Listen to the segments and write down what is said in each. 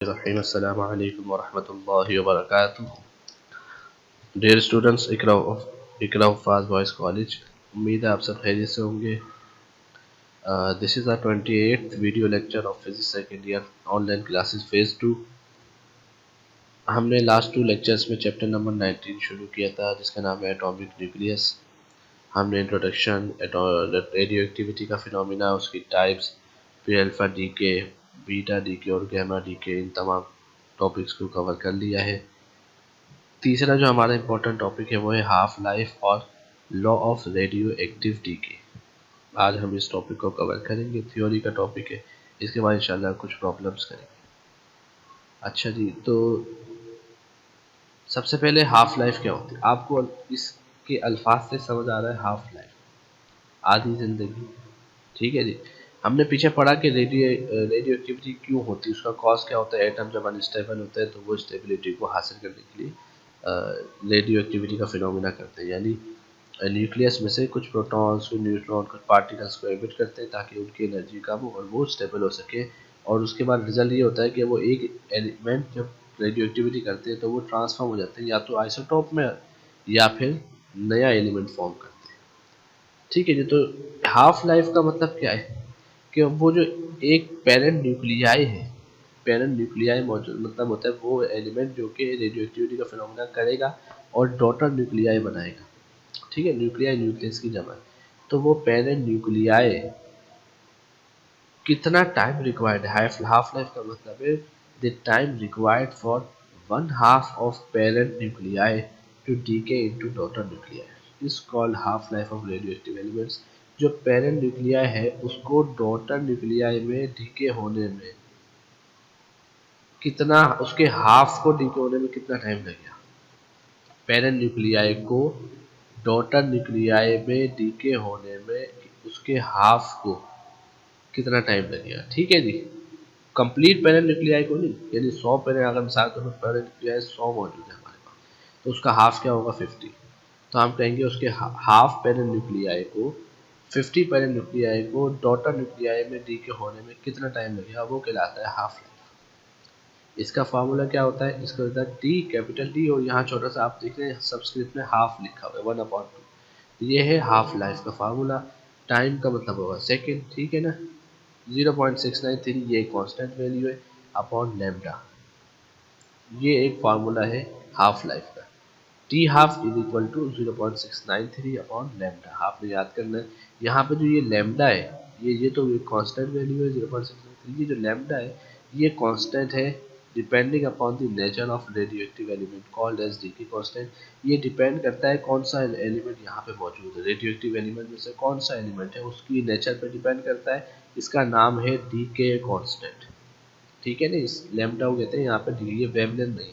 Assalamu alaikum wa rahmatullahi wa barakatuh. Dear students, Iqra Huffaz boys college, उम्मीद है आप सब खैरियत से होंगे। This is our 28th video lecture of physics second year online classes phase 2। हमने लास्ट 2 लेक्चर्स में चैप्टर नंबर 19 शुरू किया था, जिसका नाम है एटॉमिक न्यूक्लियस। हमने इंट्रोडक्शन, रेडियो एक्टिविटी का फिनोमिना, उसकी टाइप्स, फिर अल्फ़ा डीके, बीटा डीके और गैमा डीके, इन तमाम टॉपिक्स को कवर कर लिया है। तीसरा जो हमारा इम्पोर्टेंट टॉपिक है वो है हाफ लाइफ और law of radioactive decay. आज हम इस टॉपिक को कवर करेंगे। थ्योरी का टॉपिक है, इसके बाद इंशाल्लाह कुछ प्रॉब्लम्स करेंगे। अच्छा जी, तो सबसे पहले हाफ लाइफ क्या होती है? आपको इसके अल्फाज से समझ आ रहा है? हाफ लाइफ, आधी ज़िंदगी। ठीक है जी। हमने पीछे पढ़ा कि रेडियो एक्टिविटी क्यों होती है, उसका कॉज क्या होता है। एटम जब अनस्टेबल होता है तो वो स्टेबिलिटी को हासिल करने के लिए रेडियो एक्टिविटी का फिनोमिना करते हैं, यानी न्यूक्लियस में से कुछ प्रोटॉन्स, कुछ न्यूट्रॉन, कुछ पार्टिकल्स को एमिट करते हैं ताकि उनकी एनर्जी कम हो और वो स्टेबल हो सके। और उसके बाद रिजल्ट ये होता है कि वो एक एलिमेंट जब रेडियो एक्टिविटी करते हैं तो वो ट्रांसफॉर्म हो जाते हैं या तो आइसोटोप में या फिर नया एलिमेंट फॉर्म करते हैं। ठीक है जी। तो हाफ लाइफ का मतलब क्या है कि वो जो एक पेरेंट न्यूक्लियाई है, पेरेंट न्यूक्लियाई मौजूद मतलब होता है वो एलिमेंट जो कि रेडियो एक्टिविटी का फिनोमिना करेगा और डॉटर न्यूक्लियाई बनाएगा। ठीक है, न्यूक्लियाई न्यूक्लियस की जमा है। तो वो पेरेंट न्यूक्लियाई कितना टाइम रिक्वायर्ड है, हाफ लाइफ का मतलब है the time required for one half of parent nuclei to decay into daughter nuclei is called half life of radioactive elements. जो पेरेंट न्यूक्लियाई है उसको डॉटर न्यूक्लियाई में DK होने में कितना, उसके हाफ को डीके होने में कितना टाइम लगेगा। पेरेंट न्यूक्लियाई को डॉटर न्यूक्लियाई में डीके होने में उसके हाफ को कितना टाइम लगेगा। ठीक है जी। कंप्लीट पेरेंट न्यूक्लियाई को नहीं, यानी 100 पेरेंट, अगर मिसाल करो पेरेंट न्यूक्लियाई 100 मौजूद है हमारे पास, तो उसका हाफ क्या होगा 50। तो हम कहेंगे उसके हाफ पेरेंट न्यूक्लियाई को, 50 पेरेंट न्यूक्लियाई को डॉटर न्यूक्लियाई में डीके होने में कितना टाइम लगेगा, वो कहलाता है हाफ लाइफ। इसका फार्मूला क्या होता है? इसका होता है टी, कैपिटल टी, और यहाँ छोटा सा आप देख रहे हैं सबस्क्रिप्ट में हाफ लिखा हुआ है 1/2। ये है हाफ लाइफ का फार्मूला। टाइम का मतलब होगा सेकेंड, ठीक है ना। 0.693 ये कांस्टेंट वैल्यू है अपॉन लैम्डा। ये एक फार्मूला है हाफ लाइफ का। T half is equal to 0.693 upon lambda. आपने याद करना है। यहाँ पे जो ये लैम्डा है, ये तो कांस्टेंट वैल्यू है 0.693। ये जो लैम्डा है ये कांस्टेंट है depending upon the nature of radioactive element called as decay constant. ये डिपेंड करता है कौन सा एलिमेंट यहाँ पे मौजूद है, रेडियोएक्टिव एलिमेंट में से कौन सा एलिमेंट है उसकी नेचर पे डिपेंड करता है। इसका नाम है डीके कांस्टेंट। ठीक है ना। इस लैम्डा को कहते हैं यहाँ पे डी, ये वेवलेंथ नहीं,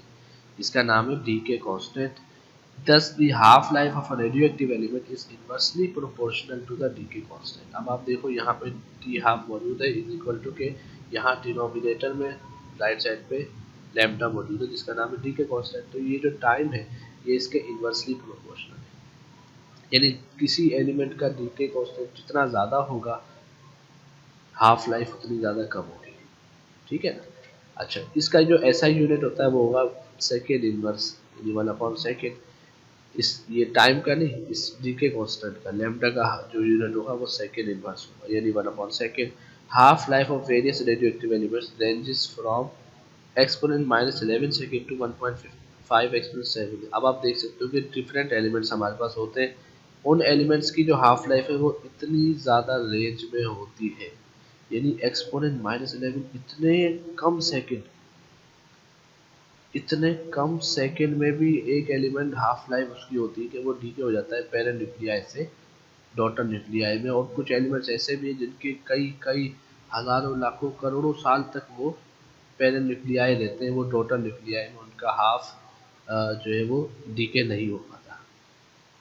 इसका नाम है decay constant. Thus, the half-life of a radioactive element is inversely proportional to the decay constant। अब आप देखो यहाँ पे टी हाफ मौजूद है इज इक्वल टू के, यहाँ डिनोमिनेटर में राइट साइड पे लैम्डा मौजूद है जिसका नाम है डीके कांस्टेंट। तो ये जो टाइम है ये इसके इन्वर्सली प्रोपोर्शनल है, यानी किसी एलिमेंट का डीके कांस्टेंट जितना ज़्यादा होगा हाफ लाइफ उतनी ज़्यादा कम होगी। ठीक है ना। अच्छा, इसका जो ऐसा यूनिट होता है वो होगा सेकेंड इनवर्स, यानी 1/2। इस ये टाइम का नहीं, इस डीके कांस्टेंट का लैम्डा का जो यूनिट होगा वो सेकेंड इनवर्स होगा, यानी 1/2। Half life of various radioactive elements ranges from exponent -11 second to 1.5 exponent 7। अब आप देख सकते हो कि डिफरेंट एलिमेंट्स हमारे पास होते हैं। उन एलिमेंट्स की जो हाफ लाइफ है वो इतनी ज़्यादा रेंज में होती है, यानी एक्सपोनेंट -11, इतने कम सेकंड में भी एक एलिमेंट हाफ लाइफ उसकी होती है कि वो डीके हो जाता है पेरेंट न्यूक्लियाई से डॉटर न्यूक्लियाई में। और कुछ एलिमेंट्स ऐसे भी हैं जिनके कई कई हजारों लाखों करोड़ों साल तक वो पेरेंट न्यूक्लियाई रहते हैं, वो डॉटर न्यूक्लियाई में उनका हाफ जो है वो डीके नहीं हो पाता।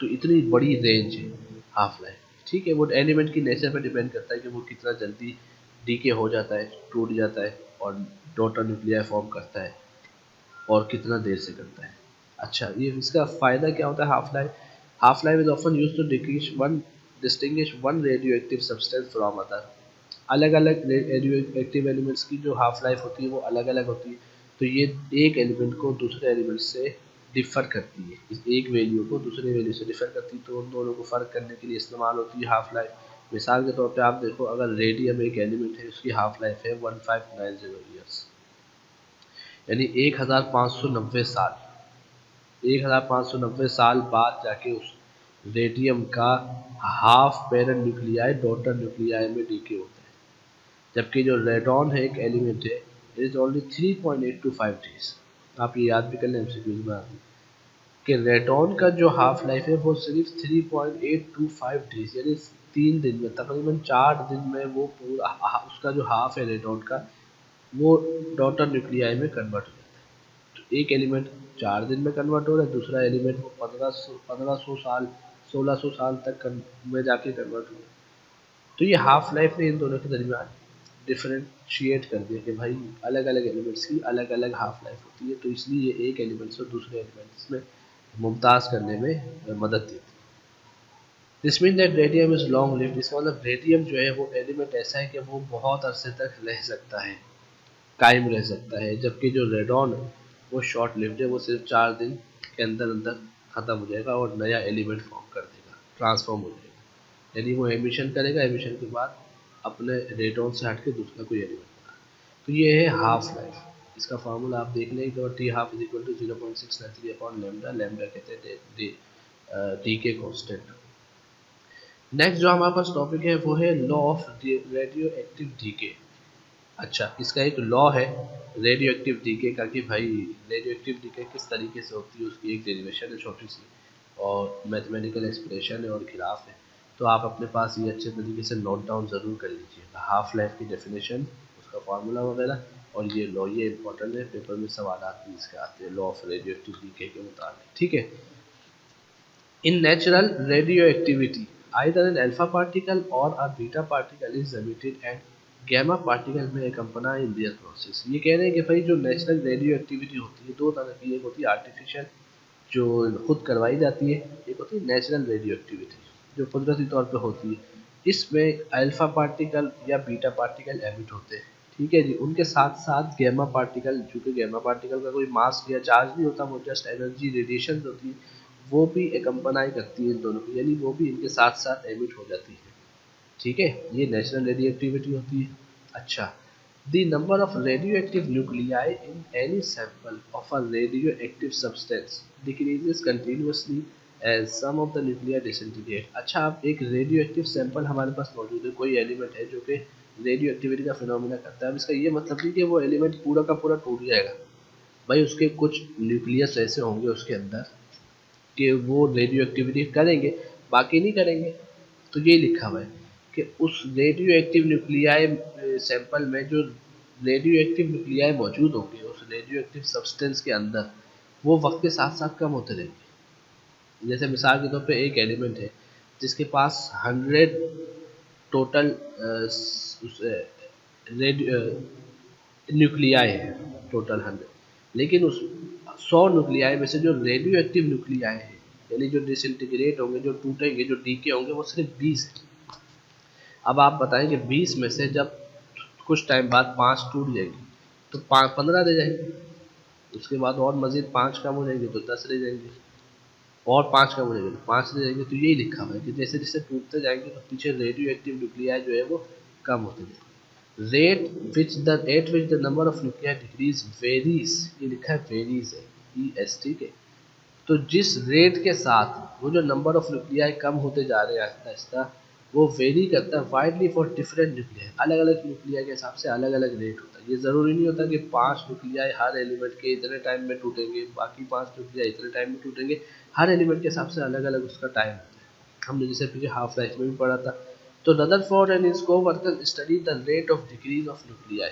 तो इतनी बड़ी रेंज है हाफ लाइफ। ठीक है, वो एलिमेंट की नेचर पर डिपेंड करता है कि वो कितना जल्दी डीके हो जाता है, टूट जाता है और डॉटर न्यूक्लियाई फॉर्म करता है और कितना देर से करता है। अच्छा, ये इसका फ़ायदा क्या होता है half life is often use to distinguish one radioactive substance from other. अलग अलग रेडियोएक्टिव एलिमेंट्स की जो हाफ लाइफ होती है वो अलग अलग होती है। तो ये एक एलिमेंट को दूसरे एलिमेंट से डिफ़र करती है, इस एक वैल्यू को दूसरे वैल्यू से डिफ़र करती है, तो उन दोनों को फ़र्क करने के लिए इस्तेमाल होती है हाफ लाइफ। मिसाल के तौर पे आप देखो, अगर रेडियम एक एलिमेंट है, उसकी हाफ लाइफ है 1590 ईयर्स, यानी 1590 साल। 1590 साल बाद जाके उस रेडियम का half parent nuclei daughter nuclei में डीके होता है, जबकि जो रेडॉन है एक एलिमेंट है, इट इज ओनली 3.825 डेज। आप ये याद भी कर लें, एमसीक्यूज में आती है कि रेडॉन का जो हाफ लाइफ है वो सिर्फ 3.825 डेज, यानी 3 दिन में, तकरीबन 4 दिन में वो पूरा उसका जो हाफ है रेडॉन का, वो डॉटर न्यूक्लियाई में कन्वर्ट हो जाता है। तो एक एलिमेंट 4 दिन में कन्वर्ट हो रहा है, दूसरा एलिमेंट वो 1500 साल 1600 साल तक में जाके कन्वर्ट हो रहा है। तो ये हाफ लाइफ ने इन दोनों के दरमियान डिफरेंशिएट कर दिया कि भाई अलग अलग एलिमेंट्स की अलग अलग हाफ लाइफ होती है, तो इसलिए ये एक एलिमेंट से दूसरे एलिमेंट्स में मुमताज़ करने में मदद देती है। This mean that radium is long lived. इसका मतलब रेडियम जो है वो एलिमेंट ऐसा है कि वो बहुत अरसे तक रह सकता है, कायम रह सकता है, जबकि जो रेडॉन है वो शॉर्ट लिव्ड है, वो सिर्फ 4 दिन के अंदर अंदर ख़त्म हो जाएगा और नया एलिमेंट फॉर्म कर देगा, ट्रांसफॉर्म हो जाएगा। यानी वो एमिशन करेगा, एमिशन के बाद अपने रेडॉन से हट के दूसरा कोई एलिमेंट बना। तो ये है हाफ लाइफ। इसका फार्मूला आप देख लें, T half is equal to 0.693 upon lambda. Lambda कहते हैं डी के कॉन्स्टेंट। नेक्स्ट जो हमारे पास टॉपिक है वो है law of radioactive decay. अच्छा, इसका एक लॉ है रेडियो एक्टिव डीके का कि भाई रेडियो एक्टिव डीके किस तरीके से होती है, उसकी एक डेरिवेशन है छोटी सी और मैथमेटिकल एक्सप्रेशन है और खिलाफ है। तो आप अपने पास ये अच्छे तरीके से नोट डाउन ज़रूर कर लीजिएगा, हाफ लाइफ की डेफिनेशन, उसका फार्मूला वगैरह, और ये लॉ, ये इंपॉर्टेंट है, पेपर में सवाल भी इसके आते हैं law of radioactive decay के मुताबिक। ठीक है। In natural radioactivity, either an alpha particle or a beta particle is emitted and gamma particle may accompany in their process। ये कह रहे हैं कि भाई जो नेचुरल रेडियो एक्टिविटी होती है दो तरह की, एक होती है आर्टिफिशियल जो खुद करवाई जाती है, एक होती है नेचुरल रेडियो एक्टिविटी जो कुदरती तौर पे होती है। इसमें अल्फा पार्टिकल या बीटा पार्टिकल एमिट होते हैं, ठीक है जी। उनके साथ साथ गैमा पार्टिकल, चूँकि गैमा पार्टिकल का कोई मास या चार्ज नहीं होता, वो जस्ट एनर्जी रेडिएशन होती है, वो भी एकम्पनाई करती है इन दोनों को, यानी वो भी इनके साथ साथ एमिट हो जाती है। ठीक है, ये नेचुरल रेडियो एक्टिविटी होती है। अच्छा, the number of radioactive nuclei in any sample of a radioactive substance decreases continuously as some of the nuclei disintegrate. अच्छा, अब एक रेडियो एक्टिव सैंपल हमारे पास मौजूद है, कोई एलिमेंट है जो कि रेडियो एक्टिविटी का फिनोमिना करता है। अब इसका ये मतलब नहीं कि वो एलिमेंट पूरा का पूरा टूट जाएगा, भाई उसके कुछ न्यूक्लियस ऐसे होंगे उसके अंदर कि वो रेडियो एक्टिविटी करेंगे, बाकी नहीं करेंगे। तो ये लिखा हुआ है कि उस रेडियो एक्टिव न्यूक्लियाई सैंपल में जो रेडियो एक्टिव न्यूक्लियाई मौजूद होंगे उस रेडियो एक्टिव सब्सटेंस के अंदर, वो वक्त के साथ साथ कम होते रहेंगे। जैसे मिसाल के तौर पे एक एलिमेंट है जिसके पास 100 टोटल रेडियो न्यूक्लियाई है, टोटल 100, लेकिन उस 100 न्यूक्लियाई में से जो रेडियो एक्टिव न्यूक्लियाई है, यानी जो डिसइंटीग्रेट होंगे, जो टूटेंगे, जो डीके होंगे, वो सिर्फ 20 है। अब आप बताएं कि 20 में से जब कुछ टाइम बाद 5 टूट जाएंगी तो 15 रह जाएंगे, उसके बाद और मजीद 5 कम हो जाएंगे तो 10 रह जाएंगे, और 5 कम हो जाएंगे तो 5 रह जाएंगे। तो यही लिखा हुआ है कि जैसे जैसे टूटते जाएंगे तो पीछे रेडियो एक्टिव न्यूक्लियाई जो है वो कम होते जाएंगे। Rate which the number of nuclei decrease varies, ये लिखा है वेरीज है, EST के। तो जिस रेट के साथ वो जो नंबर ऑफ न्यूक्लियाई कम होते जा रहे हैं आहिस्ता आहिस्ता, वो वेरी करता है वाइडली फॉर डिफरेंट न्यूक्लियाई, अलग अलग न्यूक्लियाई के हिसाब से अलग अलग रेट होता है। ये ज़रूरी नहीं होता कि 5 न्यूक्लियाई हर एलिमेंट के इतने टाइम में टूटेंगे, बाकी 5 न्यूक्लियाई इतने टाइम में टूटेंगे। हर एलिमेंट के हिसाब से अलग अलग उसका टाइम होता है। हमने जैसे पीछे हाफ लाइफ में भी पढ़ा था। तो Rutherford and his co-worker study the rate of decrease of nuclei,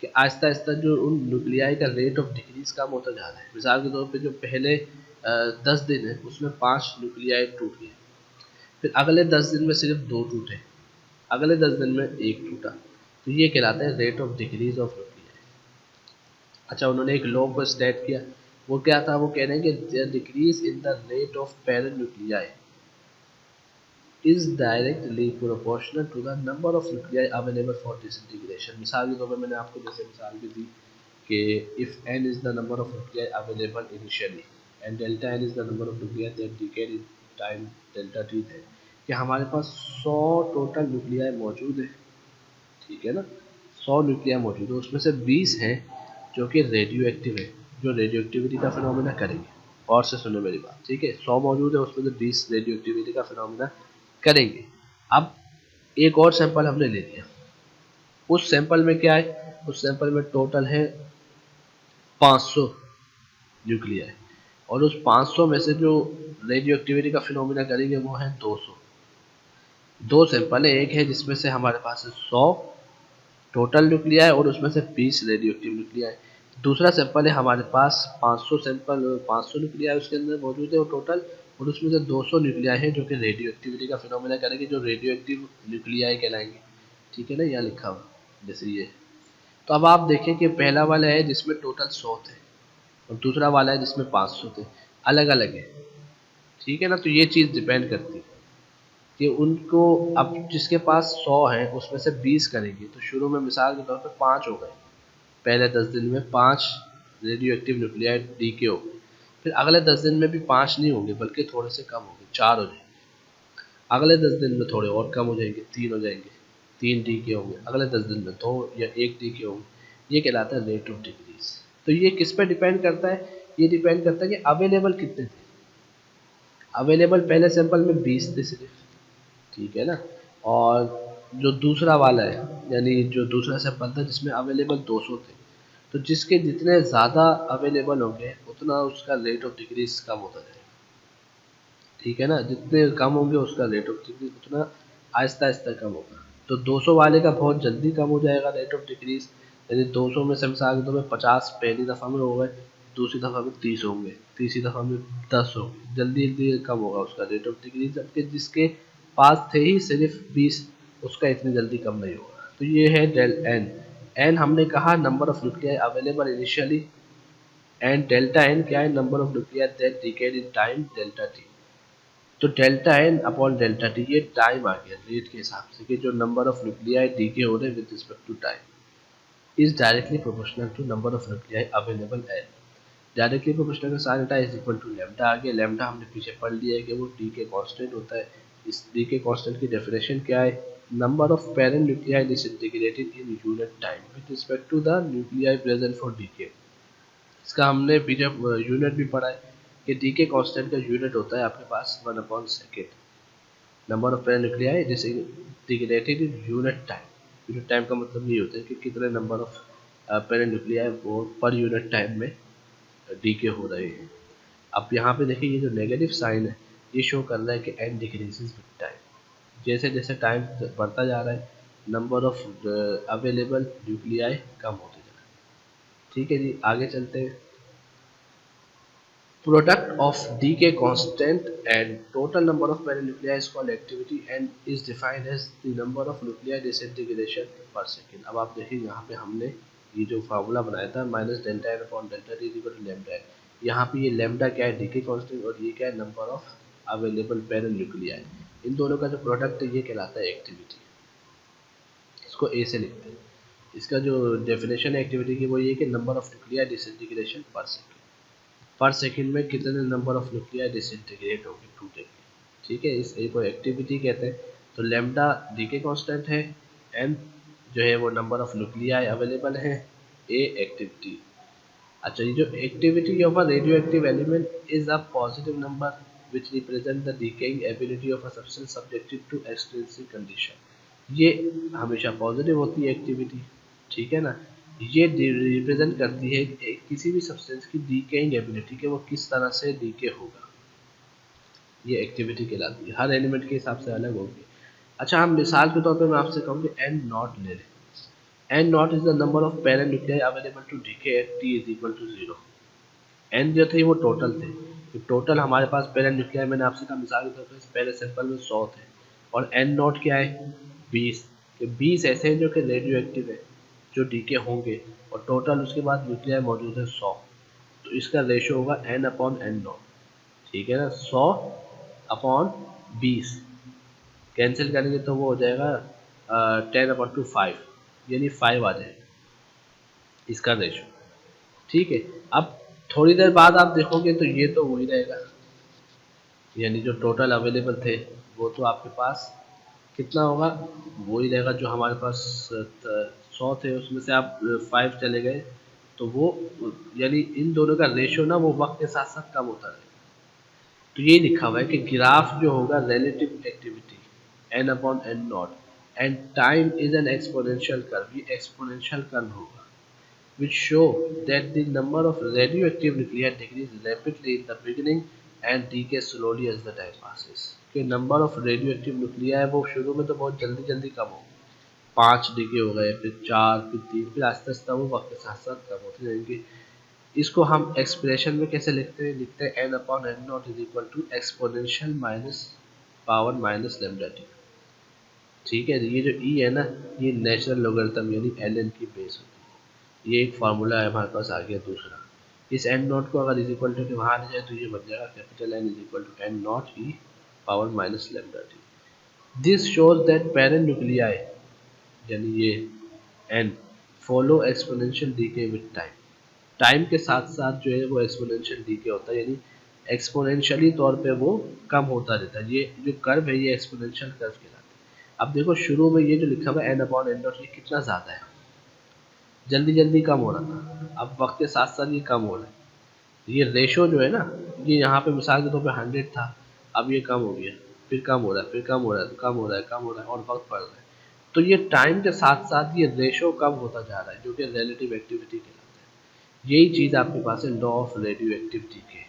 कि आहिस्ता आहिस्ता जो उन न्यूक्लियाई का रेट ऑफ डिक्रीज कम होता जा रहा है। मिसाल के तौर पे जो पहले 10 दिन है उसमें 5 न्यूक्लियाई टूट गए, फिर अगले 10 दिन में सिर्फ 2 टूटे, अगले 10 दिन में 1 टूटा। तो ये कहलाता है rate of decrease of nuclei. अच्छा, उन्होंने एक लॉ को स्टेट किया, वो क्या था, वो कह रहे हैं कि decrease in the rate of parent nuclei is directly proportional to the number of nuclei available for disintegration। मिसाल के तौर पर मैंने आपको जैसे मिसाल भी दी कि if n is the number of nuclei available initially and delta n is the number of nuclei that decayed in time delta t थे, कि हमारे पास 100 टोटल न्यूक्लियाई मौजूद है, ठीक है ना, 100 न्यूक्लियाई मौजूद है, उसमें से 20 हैं जो कि रेडियो एक्टिव है, जो रेडियो एक्टिविटी का फिनोमिना करेंगे। और से सुनो मेरी बात, ठीक है, 100 मौजूद है, उसमें से 20 रेडियो एक्टिविटी का फिनोमिना करेंगे। अब एक और सैंपल हमने ले लिया, उस सैंपल में क्या है, उस सैंपल में टोटल है 500 न्यूक्लियाई, और उस 500 में से जो रेडियो एक्टिविटी का फिनोमिना करेंगे वो है 200। दो सैंपल है, एक है जिसमें से हमारे पास है 100 टोटल न्यूक्लियाई और उसमें से 20 रेडियो एक्टिव न्यूक्लियाई। दूसरा सैंपल है हमारे पास 500 सैंपल, 500 न्यूक्लियाई उसके अंदर मौजूद है और टोटल, और उसमें से 200 न्यूक्लियाई हैं जो कि रेडियो एक्टिविटी का फिनोमिना करेंगे, जो रेडियो एक्टिव न्यूक्लियाई कहलाएंगे, ठीक है ना, यहाँ लिखा हुआ जैसे ये। तो अब आप देखें कि पहला वाला है जिसमें टोटल 100 थे और दूसरा वाला है जिसमें 500 थे, अलग अलग है, ठीक है ना। तो ये चीज़ डिपेंड करती है कि उनको, अब जिसके पास 100 है उसमें से 20 करेंगे तो शुरू में मिसाल के तौर पर 5 हो गए, पहले 10 दिन में 5 रेडियो एक्टिव न्यूक्लियाइड डीके हो गए, फिर अगले 10 दिन में भी 5 नहीं होंगे बल्कि थोड़े से कम होंगे, 4 हो जाएंगे, अगले 10 दिन में थोड़े और कम हो जाएंगे, 3 हो जाएंगे, 3 डीके होंगे, अगले 10 दिन में 2 या 1 डीके होंगे। ये कहलाता है रेट ऑफ डिक्रीज। तो ये किस पे डिपेंड करता है, ये डिपेंड करता है कि अवेलेबल कितने थे। अवेलेबल पहले सैंपल में 20 थे सिर्फ, ठीक है ना, और जो दूसरा वाला है यानी जो दूसरा सैंपल था जिसमें अवेलेबल 200 थे, तो जिसके जितने ज़्यादा अवेलेबल होंगे उतना उसका रेट ऑफ डिक्रीज कम होता जाएगा, ठीक है ना, जितने कम होंगे उसका रेट ऑफ डिक्रीज उतना आहिस्ता आहिस्ता कम होगा। तो 200 वाले का बहुत जल्दी कम हो जाएगा रेट ऑफ डिक्रीज, यानी 200 में से मिसाल के तौर में 50 पहली दफ़ा में हो गए, दूसरी दफ़ा में 30 होंगे, तीसरी दफ़ा में 10 होंगे, जल्दी जल्दी कम होगा उसका रेट ऑफ डिक्रीज, जबकि जिसके पास थे ही सिर्फ 20 उसका इतनी जल्दी कम नहीं होगा। तो ये है डेल एन। एन हमने कहा number of nuclei available initially, and delta N क्या है, number of nuclei that decayed in time delta T. तो delta N upon delta T ये टाइम आ गया रेट के हिसाब से, कि जो नंबर ऑफ न्यूक्लियाई डीके हो रहे हैं with respect to time is directly proportional to number of nuclei available N. Directly proportional का sign is equal to lambda आ गया। लैम्डा हमने पीछे पढ़ लिया है कि वो डी के कांस्टेंट होता है। इस डी के कांस्टेंट की डेफिनेशन क्या है, number of parent nuclei disintegrated in unit time with respect to the nuclei present for decay. इसका हमने पीछे यूनिट भी पढ़ा है कि डी के कांस्टेंट का यूनिट होता है आपके पास 1/सेकेंड। Number of parent nuclei disintegrated in unit time. Unit time का मतलब ये होता है कि कितने नंबर ऑफ पेरेंट न्यूक्लियाई वो पर यूनिट टाइम में डीके हो रहे हैं। अब यहाँ पे देखिए ये जो नेगेटिव साइन है ये शो कर रहा है कि एन डिक्रीजेस विद टाइम, जैसे जैसे टाइम बढ़ता जा रहा है नंबर ऑफ अवेलेबल न्यूक्लियाई कम होते जा रहा है, ठीक है जी। आगे चलते हैं। Product of decay constant and total number of parent nuclei is called activity and is defined as the number of nuclei disintegration per second। अब आप देखिए यहाँ पे हमने ये जो फार्मूला बनाया था minus delta N upon delta T equal to lambda है, यहाँ पे ये लैम्डा क्या है, डीके कांस्टेंट, और ये क्या है, number of available parent nuclei. इन दोनों का जो प्रोडक्ट है ये कहलाता है एक्टिविटी। इसको ए से लिखते हैं। इसका जो डेफिनेशन है एक्टिविटी की वो ये कि नंबर ऑफ न्यूक्लियाई डिसइंटीग्रेशन पर सेकंड में कितने नंबर ऑफ न्यूक्लियाई डिसइंटीग्रेट होंगे, टूटेंगे, ठीक है, इस ए को एक्टिविटी कहते हैं। तो लैम्डा डीके कांस्टेंट है, एन जो है वो नंबर ऑफ न्यूक्लियाई अवेलेबल है, ए एक्टिविटी। अच्छा, ये जो activity of a radioactive element is a positive number which represent the decaying ability of a substance subjected to extrinsic condition. ये हमेशा पॉजिटिव होती है एक्टिविटी, ठीक है ना। ये रिप्रेजेंट करती है किसी भी सब्सटेंस की डीकेइंग एबिलिटी के वो किस तरह से डीके होगा, ये एक्टिविटी कहलाती है। हर एलिमेंट के हिसाब से अलग होगी। अच्छा, हम मिसाल के तौर पे मैं आपसे कहूँ कि एन नॉट ले लें। N naught is the number of parent nuclei available to decay at T is equal to 0। N जो थे वो टोटल थे, तो टोटल हमारे पास पेरेंट न्यूक्लियाई मैंने आपसे कहा मिसाल के तौर पर पहले सैंपल में 100 थे, और एन नॉट क्या है 20। तो 20 ऐसे हैं जो कि रेडियो एक्टिव है जो डीके होंगे, और टोटल उसके बाद न्यूक्लियाई मौजूद है 100। तो इसका रेशो होगा एन अपॉन एन नॉट, ठीक है ना, 100 अपॉन 20 कैंसिल करेंगे तो वो हो जाएगा 10/5, यानी 5 आ जाएगा इसका रेशो। ठीक है। अब थोड़ी देर बाद आप देखोगे तो ये तो वही रहेगा, यानी जो टोटल अवेलेबल थे वो तो आपके पास कितना होगा, वही रहेगा जो हमारे पास 100 थे, उसमें से आप 5 चले गए तो वो, यानी इन दोनों का रेशियो ना वो वक्त के साथ साथ कम होता रहेगा। तो ये लिखा हुआ है कि ग्राफ जो होगा relative activity N upon N naught and time is an exponential curve, ये एक्सपोनेंशियल कर्व होगा which show that the number of radioactive nuclei decreases rapidly in the beginning and decay slowly as the time passes। कि number of radioactive nuclei है वो शुरू में तो बहुत जल्दी जल्दी कम हो, 5 डिके हो गए, फिर 4, फिर 3, फिर आस्ते आस्ते वो वक्त के साथ साथ कम होते जाएंगे। इसको हम एक्सप्रेशन में कैसे लिखते हैं, लिखते हैं N upon N naught is equal to exponential minus power minus lambda T. ठीक है, ये जो ई है ना, ये नेचुरल लोगरिथम यानी एल एन की बेस होती है। ये एक फार्मूला है हमारे पास आ गया दूसरा। इस एन नॉट को अगर इज इक्वल टू के वहाँ आ जाए तो ये बन जाएगा capital N is equal to N naught E power minus lambda T. This shows that parent nuclei, यानी ये N, follow exponential decay with time. Time के साथ साथ जो है वो एक्सपोनेंशियल डीके होता है, यानी एक्सपोनेंशियली तौर पे वो कम होता रहता है। ये जो कर्व है ये एक्सपोनेंशियल कर्व कहलाता है। अब देखो शुरू में ये जो लिखा हुआ है एन अपॉन एन डॉट, ये कितना ज़्यादा है, जल्दी जल्दी कम हो रहा था, अब वक्त के साथ साथ ये कम हो रहा है। ये रेशो जो है ना, ये यहाँ पे मिसाल के तौर पे 100 था, अब ये कम हो गया, फिर कम हो रहा है, फिर कम हो रहा है, कम हो रहा है, कम हो रहा है और वक्त बढ़ रहा है। तो ये टाइम के साथ साथ ये रेशो कम होता जा रहा है, जो कि रिलेटिव एक्टिविटी कहलाता है। यही चीज़ आपके पास है लॉ ऑफ रेडियो एक्टिविटी के।